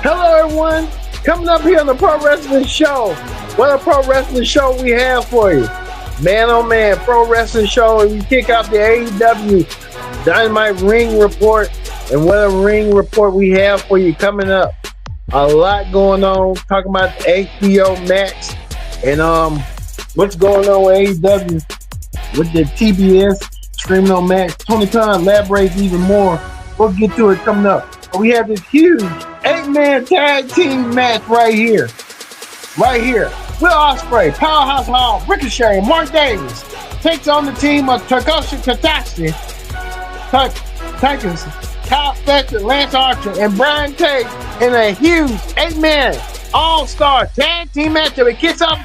Hello, everyone. Coming up here on the Pro Wrestling Show. What a pro wrestling show we have for you. Man, oh man, pro wrestling show. And we kick off the AEW Dynamite Ring Report. And what a ring report we have for you coming up. A lot going on. Talking about the HBO Max. And what's going on with AEW with the TBS streaming on Max. Tony Khan elaborates even more. We'll get to it coming up. But we have this huge 8-man tag team match right here. Right here. Will Ospreay, Powerhouse Hall, Ricochet, and Mark Davis takes on the team of Takeshi Tatsuki, Kyle Fletcher, Lance Archer, and Brian Cage in a huge 8-man all-star tag team matchup. It kicks off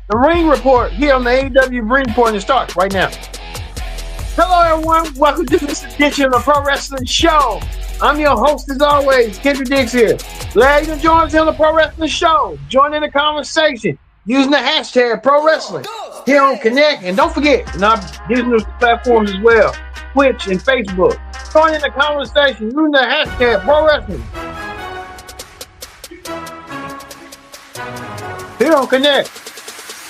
the Ring Report here on the AEW Ring Report, and it starts right now. Hello, everyone. Welcome to this edition of the Pro Wrestling Show. I'm your host, as always, Kendra Dix here. Glad you can join us on the Pro Wrestling Show. Join in the conversation using the hashtag Pro Wrestling here on Connect. And don't forget, and I'm using those platforms as well, Twitch and Facebook. Join in the conversation using the hashtag Pro Wrestling here on Connect.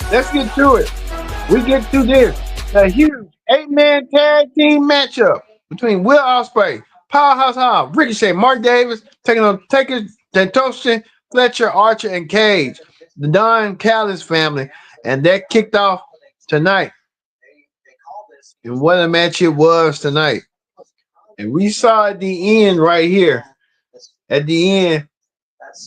Let's get to it. We get to this. A huge 8-man tag team matchup between Will Ospreay, Powerhouse Hall, Ricochet, Mark Davis, taking on Takeshi, Fletcher, Archer, and Cage, the Don Callis family. And that kicked off tonight. And what a match it was tonight. And we saw at the end right here, at the end,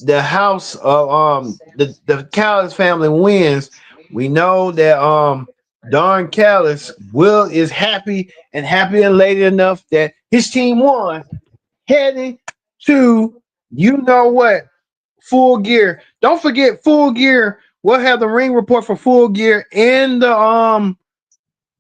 the house of the Callis family wins. We know that Don Callis, Will is happy and elated enough that his team won, heading to you know what, Full Gear. Don't forget Full Gear. We'll have the Ring Report for Full Gear and the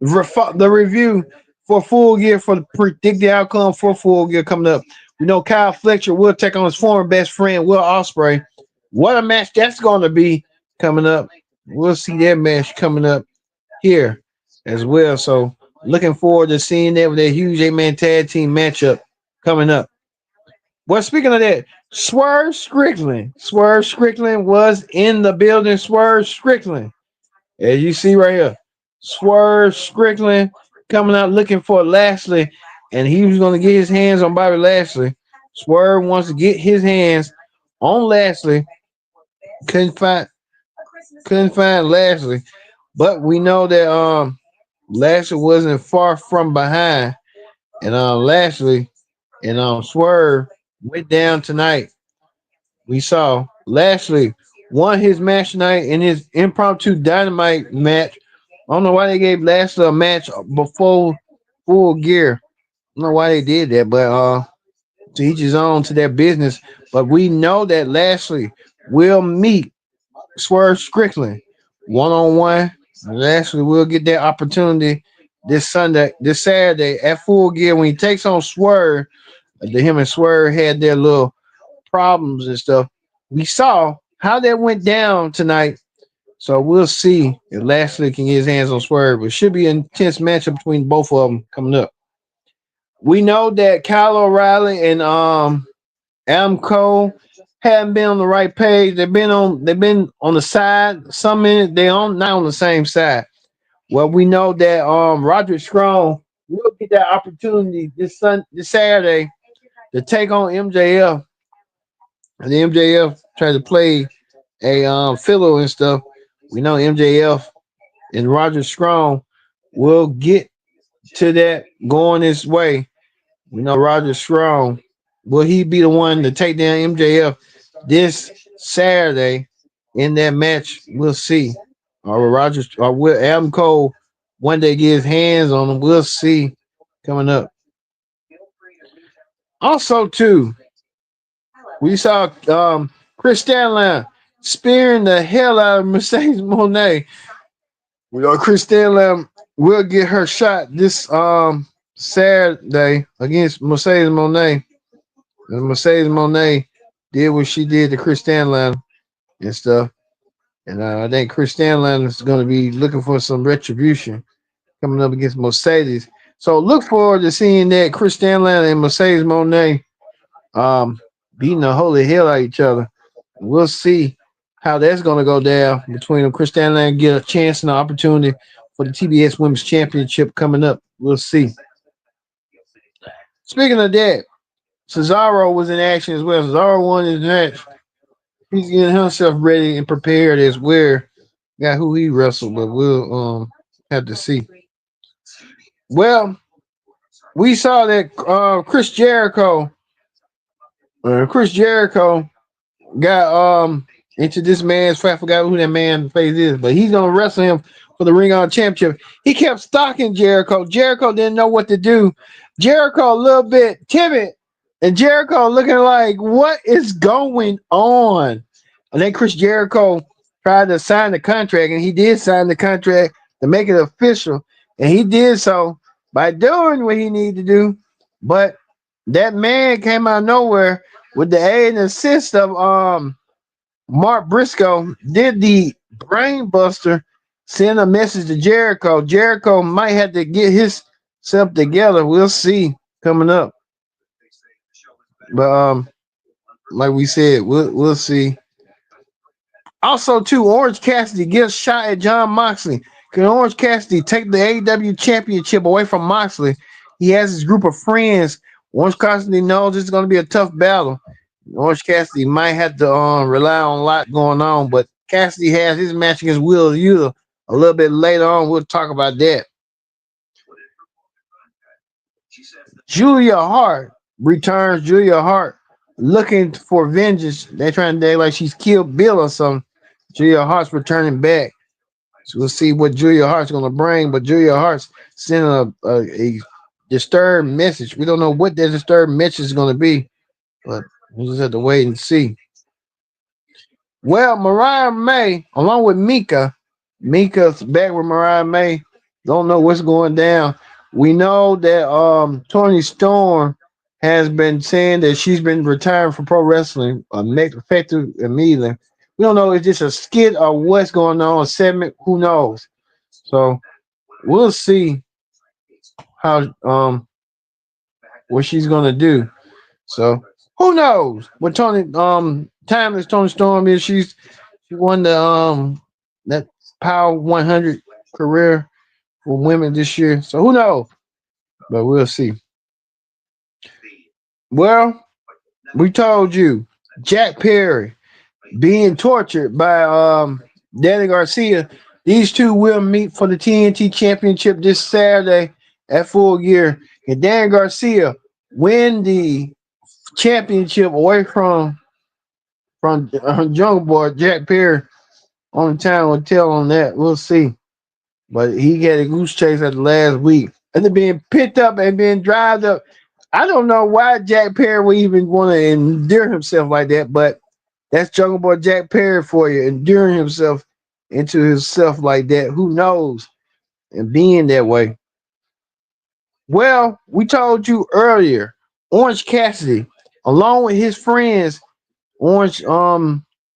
review for Full Gear for the predicted outcome for Full Gear coming up. We know Kyle Fletcher will take on his former best friend Will Ospreay. What a match that's going to be coming up. We'll see that match coming up here as well. So looking forward to seeing that with that huge 8-man tag team matchup coming up. Well, speaking of that, Swerve Strickland was in the building. Swerve Strickland, as you see right here, Swerve Strickland coming out looking for Lashley, and he was going to get his hands on Bobby Lashley. Swerve wants to get his hands on Lashley. Couldn't find Lashley. But we know that Lashley wasn't far from behind. And Lashley and Swerve went down tonight. We saw Lashley won his match tonight in his impromptu Dynamite match. I don't know why they gave Lashley a match before Full Gear. I don't know why they did that, but to each his own to their business. But we know that Lashley will meet Swerve Strickland one-on-one. Lashley will get that opportunity this Saturday at Full Gear when he takes on Swerve. Him and Swerve had their little problems and stuff. We saw how that went down tonight. So we'll see if Lashley can get his hands on Swerve. It should be an intense matchup between both of them coming up. We know that Kyle O'Reilly and Adam Cole haven't been on the right page. They've been on the side. Some minutes they not on the same side. Well, we know that Roderick Strong will get that opportunity this Saturday to take on MJF. And the MJF tried to play a filler and stuff. We know MJF and Roderick Strong will get to that going his way. We know Roderick Strong, will he be the one to take down MJF this Saturday in that match? We'll see. Or will Adam Cole one day get his hands on him? We'll see coming up. Also, too, we saw Chris Stanley spearing the hell out of Mercedes Moné. We know Chris Stanley will get her shot this Saturday against Mercedes Moné. And Mercedes Moné did what she did to Chris Stanley and stuff. And I think Chris Stanley is going to be looking for some retribution coming up against Mercedes. So look forward to seeing that Chris Stanley and Mercedes Moné beating the holy hell out of each other We'll see how that's going to go down between them. Chris Stanley get a chance and an opportunity for the TBS Women's Championship coming up. We'll see. Speaking of that, Cesaro was in action as well. Cesaro won his match. He's getting himself ready and prepared as where got who he wrestled, but we'll have to see. Well, we saw that Chris Jericho got into this man's fight. I forgot who that man face is, but he's gonna wrestle him for the Ring of Honor Championship. He kept stalking Jericho. Jericho didn't know what to do. Jericho a little bit timid, and Jericho looking like what is going on. And then Chris Jericho tried to sign the contract, and he did sign the contract to make it official, and he did so by doing what he needed to do. But that man came out of nowhere with the aid and assist of Mark Briscoe, did the brain buster, send a message to Jericho. Jericho might have to get himself together. We'll see coming up. But like we said, we'll see. Also, too, Orange Cassidy gets shot at John Moxley. Can Orange Cassidy take the AEW championship away from Moxley? He has his group of friends. Orange Cassidy knows it's going to be a tough battle. Orange Cassidy might have to rely on a lot going on, but Cassidy has his match against Will Yuta a little bit later on. We'll talk about that. Julia Hart returns. Julia Hart looking for vengeance. They're trying to act like she's killed Bill or something. Julia Hart's returning back. So we'll see what Julia Hart's going to bring. But Julia Hart's sending a disturbed message. We don't know what that disturbed message is going to be, but we just have to wait and see. Well, Mariah May, along with Mika's back with Mariah May. Don't know what's going down. We know that Tony Storm has been saying that she's been retiring from pro wrestling, effective immediately. We don't know if it's a skit or what's going on, a segment, who knows. So we'll see how what she's gonna do. So who knows what Tony timeless Tony Storm is. She won the that Power 100 career for women this year. So who knows? But we'll see. Well, we told you Jack Perry being tortured by Danny Garcia. These two will meet for the TNT Championship this Saturday at Full Gear. And Dan Garcia win the championship away from Jungle Boy. Jack Perry on the time will tell on that. We'll see. But he had a goose chase at the last week. And then being picked up and being driven up. I don't know why Jack Perry would even want to endure himself like that, but that's Jungle Boy Jack Perry for you, enduring himself into himself like that. Who knows? And being that way. Well, we told you earlier, Orange Cassidy, along with his friends, Orange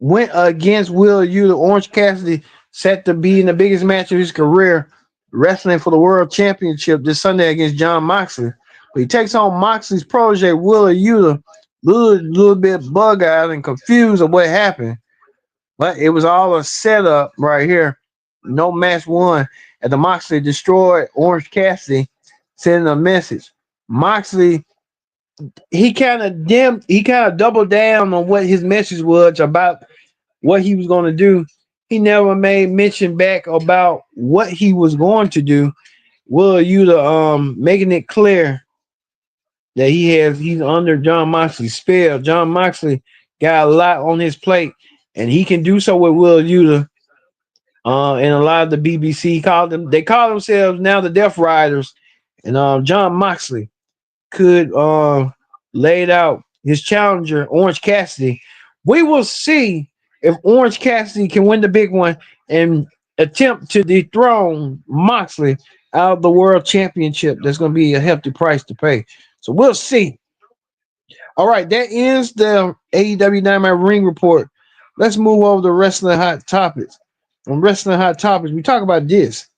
went against Will Yuta. Orange Cassidy set to be in the biggest match of his career, wrestling for the World Championship this Sunday against John Moxley. But he takes on Moxley's protege, Will Yuta, little bit bug eyed and confused of what happened. But it was all a setup right here. No match won. And the Moxley destroyed Orange Cassidy, sending a message. Moxley, he kind of doubled down on what his message was about what he was going to do. He never made mention back about what he was going to do. Will Yuta making it clear that he's under John Moxley's spell. John Moxley got a lot on his plate, and he can do so with Will Yuta. And a lot of the BBC they call themselves now the Death Riders, and John Moxley could laid out his challenger, Orange Cassidy. We will see if Orange Cassidy can win the big one and attempt to dethrone Moxley out of the World Championship. That's going to be a hefty price to pay. So we'll see. All right, that ends the AEW Dynamite Ring Report. Let's move over to Wrestling Hot Topics. On Wrestling Hot Topics, we talk about this.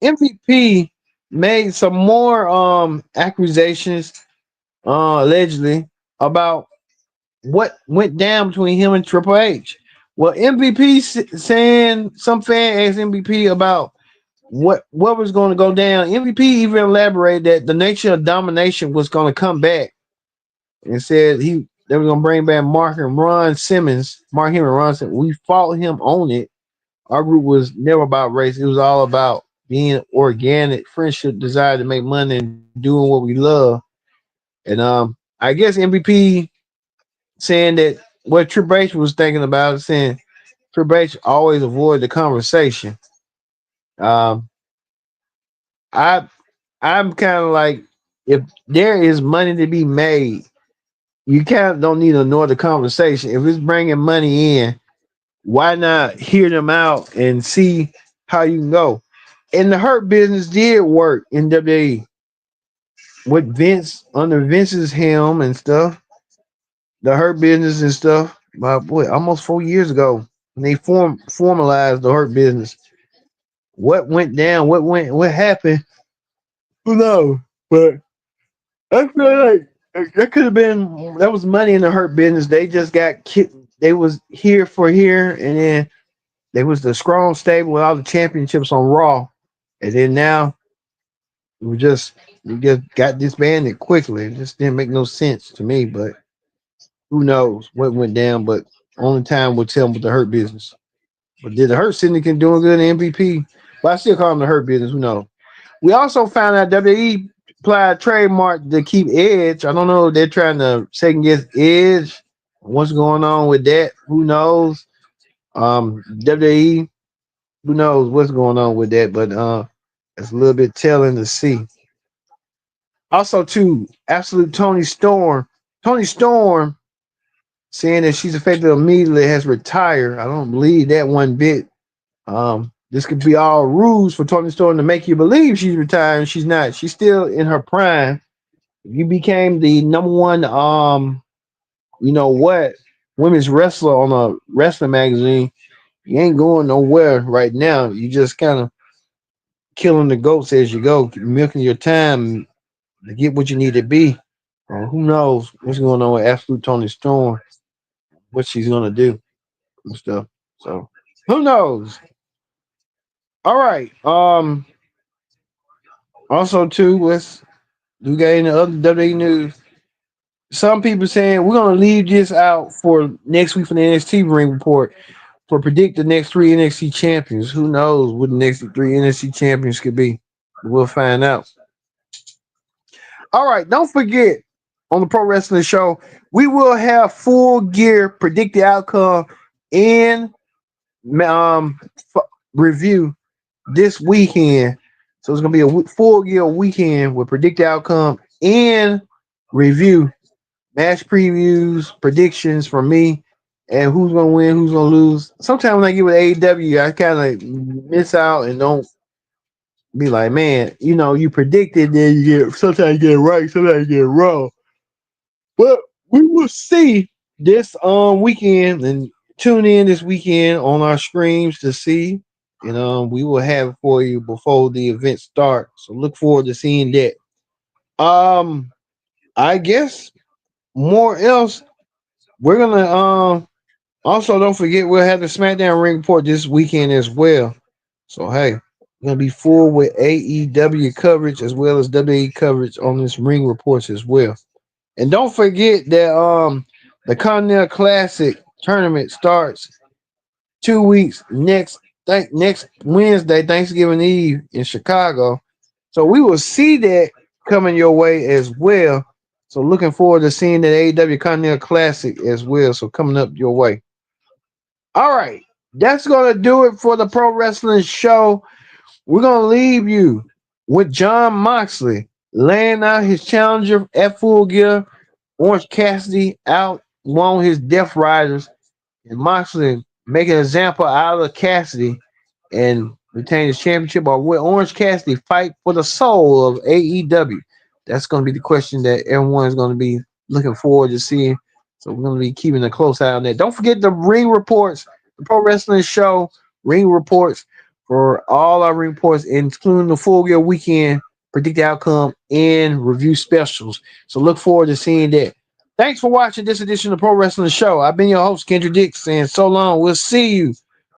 MVP made some more accusations, allegedly, about what went down between him and Triple H. Well, MVP saying some fan asked MVP about what was going to go down. MVP even elaborated that the nature of domination was going to come back and said they were going to bring back Mark and Ron Simmons. Mark him and Ron Simmons. We fought him on it. Our group was never about race. It was all about being organic, friendship, desire to make money, and doing what we love. And I guess MVP saying that what Triple H was thinking about is saying Triple H always avoid the conversation. Um, I I'm kind of like if there is money to be made, you kind of don't need to ignore the conversation. If it's bringing money in, why not hear them out and see how you can go? And the Hurt Business did work in WWE with Vince under Vince's helm and stuff. The Hurt Business and stuff. Boy, almost 4 years ago, when they formalized the Hurt Business. What went down? What happened? Who knows? But I feel like that could have been that was money in the Hurt Business. They just got kicked. They was here for here, and then they was the strong stable with all the championships on Raw, and then now we just got disbanded quickly. It just didn't make no sense to me. But who knows what went down? But only time will tell with the Hurt Business. But did the Hurt Syndicate doing good in MVP? But I still call them the Hurt Business. Who knows? We also found out WWE applied a trademark to keep Edge. I don't know if they're trying to second guess Edge. What's going on with that? Who knows? WWE, who knows what's going on with that? But it's a little bit telling to see. Also, too, absolute Tony Storm. Tony Storm saying that she's effective immediately has retired. I don't believe that one bit. This could be all rules for Tony Storm to make you believe she's retired. She's not. She's still in her prime. If you became the number one, you know what, women's wrestler on a wrestling magazine, you ain't going nowhere right now. You just kind of killing the goats as you go, milking your time to get what you need to be. Who knows what's going on with Absolute Tony Storm, what she's gonna do and stuff. So who knows? All right. Also too, let's we got any other WWE news. Some people saying we're gonna leave this out for next week for the NXT ring report for predict the next three NXT champions. Who knows what the next three NXT champions could be? We'll find out. All right, don't forget on the Pro Wrestling Show, we will have full gear predict the outcome and review this weekend. So it's gonna be a full gear weekend with predict the outcome and review match previews, predictions from me, and who's gonna win, who's gonna lose. Sometimes when I get with AEW, I kind of miss out and don't be like, man, you predicted, then you get sometimes you get it right, sometimes you get it wrong. But we will see this weekend and tune in this weekend on our streams to see. And we will have it for you before the event starts. So look forward to seeing that. I guess more else. We're gonna also don't forget we'll have the SmackDown ring report this weekend as well. So hey, we're gonna be full with AEW coverage as well as WWE coverage on this ring reports as well. And don't forget that the Continental Classic tournament starts 2 weeks next Wednesday, Thanksgiving Eve in Chicago. So we will see that coming your way as well. So looking forward to seeing that AEW Continental Classic as well. So coming up your way. All right. That's gonna do it for the Pro Wrestling Show. We're gonna leave you with John Moxley laying out his challenger at Full Gear, Orange Cassidy out on his Death Riders, and Moxley make an example out of Cassidy and retain his championship, or will Orange Cassidy fight for the soul of AEW? That's going to be the question that everyone's going to be looking forward to seeing. So we're going to be keeping a close eye on that. Don't forget the ring reports, the Pro Wrestling Show ring reports for all our ring reports, including the Full Gear Weekend, predict the outcome, and review specials. So look forward to seeing that. Thanks for watching this edition of Pro Wrestling Show. I've been your host, Kendra Dix, saying so long. We'll see you